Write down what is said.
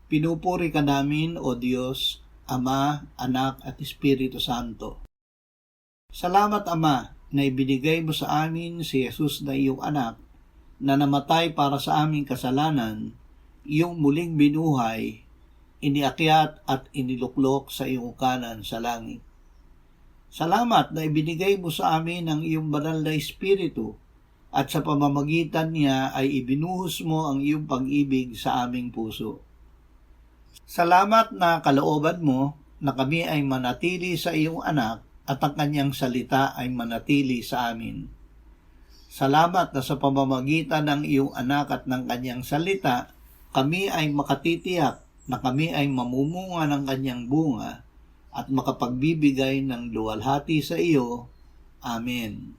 Pinupuri ka namin, O Diyos, Ama, Anak at Espiritu Santo. Salamat, Ama, na ibinigay mo sa amin si Jesus na iyong anak, na namatay para sa aming kasalanan, iyong muling binuhay, iniakyat at iniluklok sa iyong kanan sa langit. Salamat na ibinigay mo sa amin ang iyong banal na Espiritu, at sa pamamagitan niya ay ibinuhos mo ang iyong pag-ibig sa aming puso. Salamat na kalooban mo na kami ay manatili sa iyong anak at ang kanyang salita ay manatili sa amin. Salamat na sa pamamagitan ng iyong anak at ng kanyang salita, kami ay makatitiyak na kami ay mamumunga ng kanyang bunga at makapagbibigay ng luwalhati sa iyo. Amen.